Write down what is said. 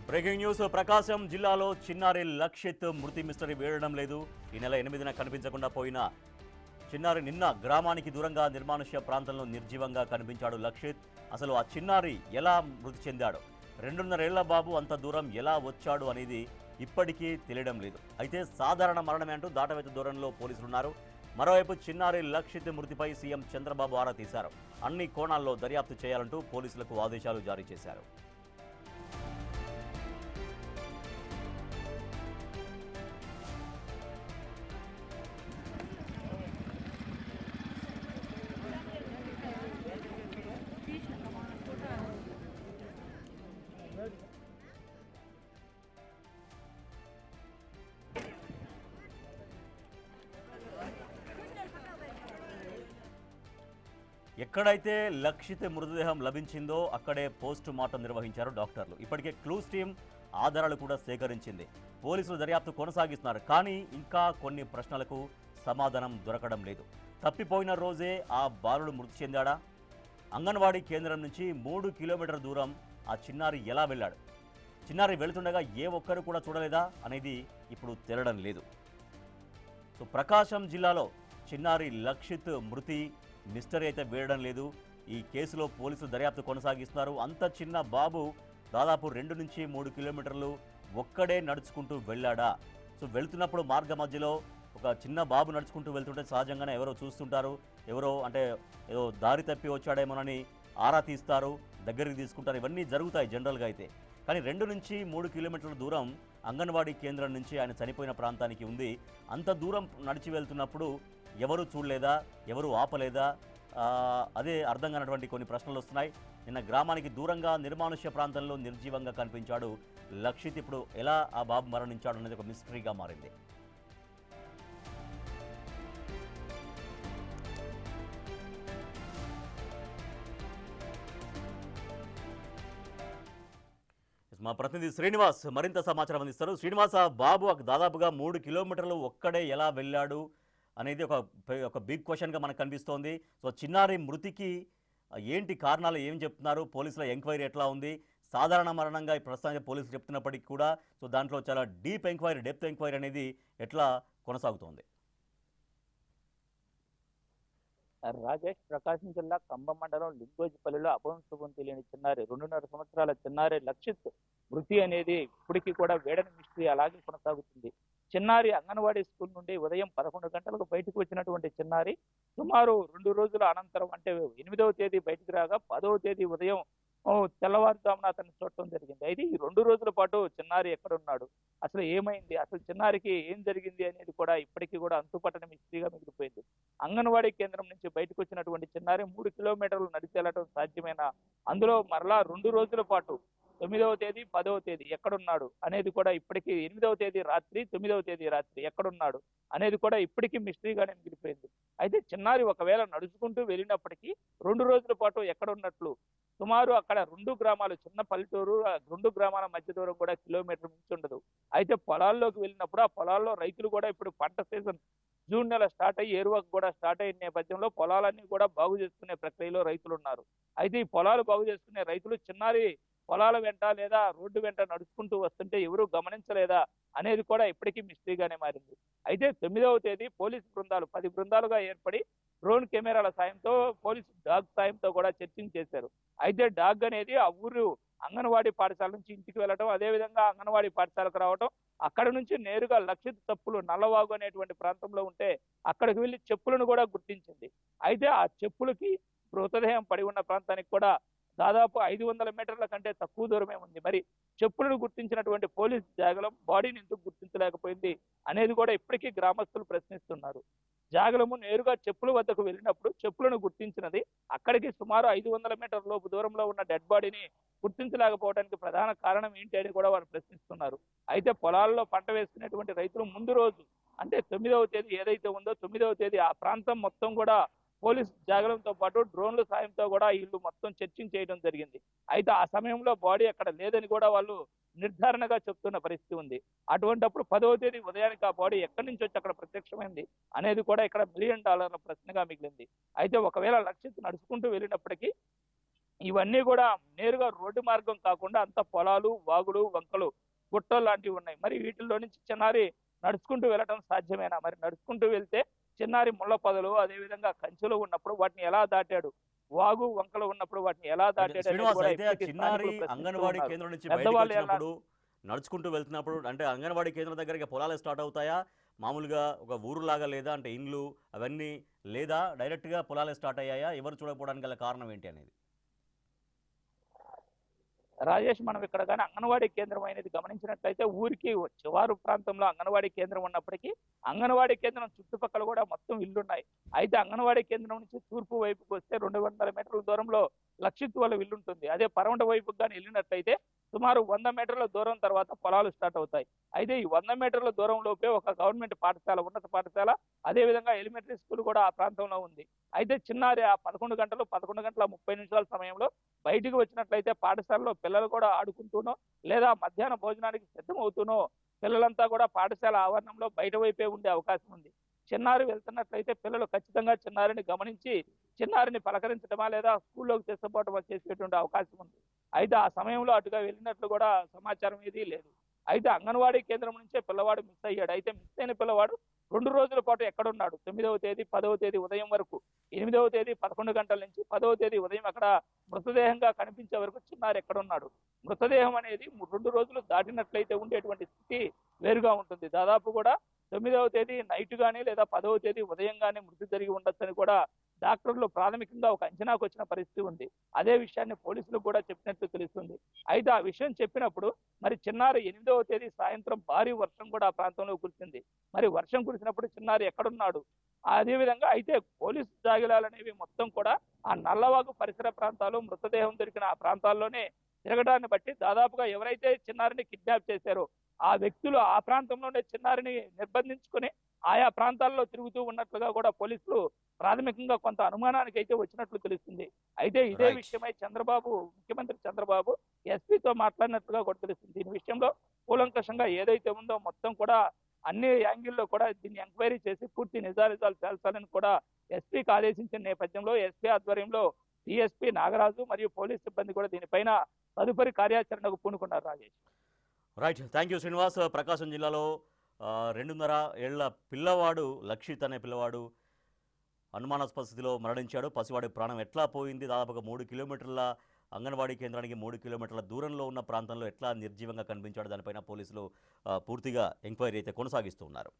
Breaking news ప్రకాశం జిల్లాలో చిన్నారి లక్షిత్ మృతి మిస్టరీ వేయడం లేదు. ఈ నెల 8న కనిపించకుండా పోయిన చిన్నారి నిన్న గ్రామానికి దూరంగా నిర్మానుష్య ప్రాంతంలో నిర్జీవంగా కనిపించాడు లక్షిత్. అసలు ఆ చిన్నారి ఎలా మృతి చెందాడు, 2.5 ఏళ్ల బాబు అంత దూరం ఎలా వచ్చాడు అనేది ఇప్పటికీ తెలియడం లేదు. అయితే సాధారణ మరణమే అంటూ దాటవేత దూరంలో పోలీసులున్నారు. మరోవైపు చిన్నారి లక్షిత్ మృతిపై సీఎం చంద్రబాబు ఆరా తీశారు. అన్ని కోణాల్లో దర్యాప్తు చేయాలంటూ పోలీసులకు ఆదేశాలు జారీ చేశారు. ఎక్కడైతే లక్షిత్ మృతదేహం లభించిందో అక్కడే పోస్ట్ మార్టం నిర్వహించారు డాక్టర్లు. ఇప్పటికే క్లూస్ టీం ఆధారాలు కూడా సేకరించింది. పోలీసులు దర్యాప్తు కొనసాగిస్తున్నారు. కానీ ఇంకా కొన్ని ప్రశ్నలకు సమాధానం దొరకడం లేదు. తప్పిపోయిన రోజే ఆ బాలుడు మృతి చెందాడా? అంగన్వాడీ కేంద్రం నుంచి 3 కిలోమీటర్ల దూరం ఆ చిన్నారి ఎలా వెళ్ళాడు? చిన్నారి వెళుతుండగా ఏ ఒక్కరు కూడా చూడలేదా అనేది ఇప్పుడు తేలడం లేదు. సో ప్రకాశం జిల్లాలో చిన్నారి లక్షిత్ మృతి మిస్టరీ అయితే వేయడం లేదు. ఈ కేసులో పోలీసులు దర్యాప్తు కొనసాగిస్తున్నారు. అంత చిన్న బాబు దాదాపు 2 నుంచి 3 కిలోమీటర్లు ఒక్కడే నడుచుకుంటూ వెళ్ళాడా? సో వెళుతున్నప్పుడు మార్గ మధ్యలో ఒక చిన్న బాబు నడుచుకుంటూ వెళ్తుంటే సహజంగానే ఎవరో చూస్తుంటారు. ఎవరో అంటే ఏదో దారి తప్పి వచ్చాడేమోనని ఆరా తీస్తారు, దగ్గరికి తీసుకుంటారు. ఇవన్నీ జరుగుతాయి జనరల్గా అయితే. కానీ 2 నుంచి 3 కిలోమీటర్ల దూరం అంగన్వాడీ కేంద్రం నుంచి ఆయన చనిపోయిన ప్రాంతానికి ఉంది. అంత దూరం నడిచి వెళ్తున్నప్పుడు ఎవరు చూడలేదా, ఎవరు ఆపలేదా, అదే అర్థం కానటువంటి కొన్ని ప్రశ్నలు వస్తున్నాయి. నిన్న గ్రామానికి దూరంగా నిర్మానుష్య ప్రాంతంలో నిర్జీవంగా కనిపించాడు లక్షిత్. ఇప్పుడు ఎలా ఆ బాబు మరణించాడు అనేది ఒక మిస్టరీగా మారింది. మా ప్రతినిధి శ్రీనివాస్ మరింత సమాచారం అందిస్తారు. శ్రీనివాస్, ఆ బాబు దాదాపుగా 3 కిలోమీటర్లు ఒక్కడే ఎలా వెళ్ళాడు అనేది ఒక బిగ్ క్వశ్చన్గా మనకు కనిపిస్తోంది. సో చిన్నారి మృతికి ఏంటి కారణాలు, ఏం చెప్తున్నారు? పోలీసుల ఎంక్వైరీ ఎట్లా ఉంది? సాధారణ మరణంగా ప్రస్తుతానికి పోలీసులు చెప్తున్నప్పటికీ కూడా సో దాంట్లో చాలా డెప్త్ ఎంక్వైరీ అనేది ఎట్లా కొనసాగుతోంది? రాజేష్, ప్రకాశం జిల్లా కంబం మండలం లింగోజిపల్లిలో అపవంశం తెలియని చిన్నారి 2.5 సంవత్సరాల చిన్నారి లక్షిత్ మృతి అనేది ఇప్పటికీ కూడా వేడని మిస్టరీ అలాగే కొనసాగుతుంది. చిన్నారి అంగన్వాడీ స్కూల్ నుండి ఉదయం 11 గంటలకు బయటకు వచ్చినటువంటి చిన్నారి సుమారు 2 రోజుల అనంతరం అంటే 8వ తేదీ బయటకు రాగా 10వ తేదీ ఉదయం తెల్లవారుజామున అతన్ని చూడటం జరిగింది. అయితే ఈ 2 రోజుల పాటు చిన్నారి ఎక్కడున్నాడు, అసలు ఏమైంది, అసలు చిన్నారికి ఏం జరిగింది అనేది కూడా ఇప్పటికీ కూడా అంతుపట్టని మిస్టరీగా మిగిలిపోయింది. అంగన్వాడీ కేంద్రం నుంచి బయటకు వచ్చినటువంటి చిన్నారి 3 కిలోమీటర్లు నడిచి వెళ్ళటం సాధ్యమేనా? అందులో మరలా 2 రోజుల పాటు 9వ తేదీ 10వ తేదీ ఎక్కడున్నాడు అనేది కూడా ఇప్పటికీ 8వ తేదీ రాత్రి 9వ తేదీ రాత్రి ఎక్కడున్నాడు అనేది కూడా ఇప్పటికీ మిస్టరీగానే మిగిలిపోయింది. అయితే చిన్నారి ఒకవేళ నడుచుకుంటూ వెళ్ళినప్పటికీ 2 రోజుల పాటు ఎక్కడున్నట్లు సుమారు అక్కడ 2 గ్రామాలు, చిన్న పల్లెటూరు, 2 గ్రామాల మధ్య దూరం కూడా కిలోమీటర్ మించి ఉండదు. అయితే పొలాల్లోకి వెళ్ళినప్పుడు ఆ పొలాల్లో రైతులు కూడా ఇప్పుడు పంట సీజన్ జూన్ నెల స్టార్ట్ అయ్యి ఏరువాకు కూడా స్టార్ట్ అయిన నేపథ్యంలో పొలాలన్నీ కూడా బాగు చేసుకునే ప్రక్రియలో రైతులు ఉన్నారు. అయితే ఈ పొలాలు బాగు చేసుకునే రైతులు చిన్నారి పొలాల వెంట లేదా రోడ్డు వెంట నడుచుకుంటూ వస్తుంటే ఎవరూ గమనించలేదా అనేది కూడా ఇప్పటికీ మిస్టరీగానే మారింది. అయితే 9వ తేదీ పోలీసు బృందాలు 10 బృందాలుగా ఏర్పడి డ్రోన్ కెమెరాల సాయంతో పోలీసు డాగ్ సాయంతో కూడా సెర్చింగ్ చేశారు. అయితే డాగ్ అనేది ఆ ఊరు అంగన్వాడీ పాఠశాల నుంచి ఇంటికి వెళ్ళటం, అదేవిధంగా అంగన్వాడీ పాఠశాలకు రావటం, అక్కడ నుంచి నేరుగా లక్షిత్ తప్పులు నల్లవాగు అనేటువంటి ప్రాంతంలో ఉంటే అక్కడికి వెళ్ళి చెప్పులను కూడా గుర్తించింది. అయితే ఆ చెప్పులకి మృతదేహం పడి ఉన్న ప్రాంతానికి కూడా దాదాపు 500 మీటర్ల కంటే తక్కువ దూరమే ఉంది. మరి చెప్పులను గుర్తించినటువంటి పోలీస్ జాగలం బాడీని ఎందుకు గుర్తించలేకపోయింది అనేది కూడా ఇప్పటికీ గ్రామస్తులు ప్రశ్నిస్తున్నారు. జాగలము నేరుగా చెప్పుల వద్దకు వెళ్ళినప్పుడు చెప్పులను గుర్తించినది, అక్కడికి సుమారు 500 మీటర్ల లోపు దూరంలో ఉన్న డెడ్ బాడీని గుర్తించలేకపోవడానికి ప్రధాన కారణం ఏంటి అని కూడా వారు ప్రశ్నిస్తున్నారు. అయితే పొలాల్లో పంట వేసుకునేటువంటి రైతులు ముందు రోజు అంటే 9వ తేదీ ఏదైతే ఉందో 9వ తేదీ ఆ ప్రాంతం మొత్తం కూడా పోలీస్ జాగరంతో పాటు డ్రోన్ల సాయంతో కూడా వీళ్ళు మొత్తం సెర్చింగ్ చేయడం జరిగింది. అయితే ఆ సమయంలో బాడీ అక్కడ లేదని కూడా వాళ్ళు నిర్ధారణగా చెప్తున్న పరిస్థితి ఉంది. అటువంటప్పుడు 10వ తేదీ ఉదయానికి ఆ బాడీ ఎక్కడి నుంచి వచ్చి అక్కడ ప్రత్యక్షమైంది అనేది కూడా ఇక్కడ $1 మిలియన్ ప్రశ్నగా మిగిలింది. అయితే ఒకవేళ లక్షిత్ నడుచుకుంటూ వెళ్ళినప్పటికీ ఇవన్నీ కూడా నేరుగా రోడ్డు మార్గం కాకుండా అంత పొలాలు, వాగులు, వంకలు, గుట్టలు లాంటివి ఉన్నాయి. మరి వీటిల్లో నుంచి చిన్నారి నడుచుకుంటూ వెళ్ళటం సాధ్యమేనా? మరి నడుచుకుంటూ వెళ్తే చిన్నారి ముళ్ళ పొదలు, అదేవిధంగా కంచెలు ఉన్నప్పుడు వాటిని ఎలా దాటాడు? వాగు, వంకలు ఉన్నప్పుడు వాటిని ఎలా దాటాడు అనేది శ్రీనివాస్, కూడా అయితే ఆ ఇప్పటికీ చిన్నారి స్థానికులు ప్రశ్నిస్తూ అంగన్వాడీ ఉన్నారు. కేంద్రం నుంచి బయటకు పెద్దవాళ్ళు ఎలా వచ్చినప్పుడు నడుచుకుంటూ వెళ్తున్నప్పుడు అంటే అంగన్వాడీ కేంద్రం దగ్గర పొలాలు స్టార్ట్ అవుతాయా? మామూలుగా ఒక ఊరులాగా లేదా అంటే ఇండ్లు అవన్నీ లేదా డైరెక్ట్గా పొలాలే స్టార్ట్ అయ్యాయా? ఎవరు చూడకపోవడానికి గల కారణం ఏంటి అనేది? రాజేష్, మనం ఇక్కడ కానీ అంగన్వాడీ కేంద్రం అనేది గమనించినట్లయితే ఊరికి చివారు ప్రాంతంలో అంగన్వాడీ కేంద్రం ఉన్నప్పటికీ అంగన్వాడీ కేంద్రం చుట్టుపక్కల కూడా మొత్తం ఇల్లున్నాయి. అయితే అంగన్వాడీ కేంద్రం నుంచి తూర్పు వైపుకి వస్తే 200 మీటర్ల దూరంలో లక్షిత్ వాళ్ళ ఇల్లు ఉంటుంది. అదే పరమట వైపుకి కానీ వెళ్ళినట్లయితే సుమారు 100 మీటర్ల దూరం తర్వాత పొలాలు స్టార్ట్ అవుతాయి. అయితే ఈ 100 మీటర్ల దూరం లోపే ఒక గవర్నమెంట్ పాఠశాల, ఉన్నత పాఠశాల, అదేవిధంగా ఎలిమెంటరీ స్కూల్ కూడా ఆ ప్రాంతంలో ఉంది. అయితే చిన్నారి ఆ 11 గంటలు 11 గంటల 30 నిమిషాల సమయంలో బయటికి వచ్చినట్లయితే పాఠశాలలో పిల్లలు కూడా ఆడుకుంటూనో లేదా మధ్యాహ్న భోజనానికి సిద్ధమవుతూనో పిల్లలంతా కూడా పాఠశాల ఆవరణంలో బయట వైపే ఉండే అవకాశం ఉంది. చిన్నారి వెళ్తున్నట్లయితే పిల్లలు ఖచ్చితంగా చిన్నారిని గమనించి చిన్నారిని పలకరించడమా లేదా స్కూల్లోకి తీసుకుపోవటమా చేసేటువంటి అవకాశం ఉంది. అయితే ఆ సమయంలో అటుగా వెళ్ళినట్లు కూడా సమాచారం ఏదీ లేదు. అయితే అంగన్వాడీ కేంద్రం నుంచే పిల్లవాడు మిస్ అయ్యాడు. అయితే మిస్ అయిన పిల్లవాడు 2 రోజుల పాటు ఎక్కడున్నాడు? 9వ తేదీ 10వ తేదీ ఉదయం వరకు, 8వ తేదీ 11 గంటల నుంచి 10వ తేదీ ఉదయం అక్కడ మృతదేహంగా కనిపించే వరకు చిన్నారి ఎక్కడున్నాడు? మృతదేహం అనేది 2 రోజులు దాటినట్లయితే ఉండేటువంటి స్థితి వేరుగా ఉంటుంది. దాదాపు కూడా 9వ తేదీ నైట్ గానీ లేదా 10వ తేదీ ఉదయం గానీ మృతి జరిగి ఉండొచ్చని కూడా డాక్టర్లు ప్రాథమికంగా ఒక అంచనాకు వచ్చిన పరిస్థితి ఉంది. అదే విషయాన్ని పోలీసులకు కూడా చెప్పినట్లు తెలుస్తుంది. అయితే ఆ విషయం చెప్పినప్పుడు మరి చిన్నారి 8వ తేదీ సాయంత్రం భారీ వర్షం కూడా ఆ ప్రాంతంలో కురిసింది. మరి వర్షం కురిసినప్పుడు చిన్నారి ఎక్కడున్నాడు? అదేవిధంగా అయితే పోలీసు జాగిలాలు అనేవి మొత్తం కూడా ఆ నల్లవాగు పరిసర ప్రాంతాలు, మృతదేహం దొరికిన ఆ ప్రాంతాల్లోనే తిరగడాన్ని బట్టి దాదాపుగా ఎవరైతే చిన్నారిని కిడ్నాప్ చేశారో ఆ వ్యక్తులు ఆ ప్రాంతంలోనే చిన్నారిని నిర్బంధించుకుని ఆయా ప్రాంతాల్లో తిరుగుతూ ఉన్నట్లుగా కూడా పోలీసులు ప్రాథమికంగా కొంత అనుమానానికి అయితే వచ్చినట్లు తెలుస్తుంది. అయితే ఇదే రైట్. విషయమై ముఖ్యమంత్రి చంద్రబాబు ఎస్పీతో మాట్లాడినట్లుగా కూడా తెలుస్తుంది. దీని విషయంలో కూలంకషంగా ఏదైతే ఉందో మొత్తం కూడా అన్ని యాంగిల్లో కూడా దీన్ని ఎంక్వైరీ చేసి పూర్తి నిజానిజాలు తేల్చాలని కూడా ఎస్పీకి ఆదేశించిన నేపథ్యంలో ఎస్పీ ఆధ్వర్యంలో డిఎస్పీ నాగరాజు మరియు పోలీస్ సిబ్బంది కూడా దీనిపైన తదుపరి కార్యాచరణకు పూనుకున్నారు. Rajesh. Right, thank you Srinivas. Prakasam జిల్లాలో 2.5 ఏళ్ల పిల్లవాడు లక్షిత్ అనే పిల్లవాడు అనుమానాస్పద స్థితిలో మరణించాడు. పసివాడి ప్రాణం ఎట్లా పోయింది? దాదాపుగా 3 కిలోమీటర్ల అంగన్వాడీ కేంద్రానికి 3 కిలోమీటర్ల దూరంలో ఉన్న ప్రాంతంలో ఎట్లా నిర్జీవంగా కనిపించాడు? దానిపైన పోలీసులు పూర్తిగా ఎంక్వైరీ అయితే కొనసాగిస్తూ ఉన్నారు.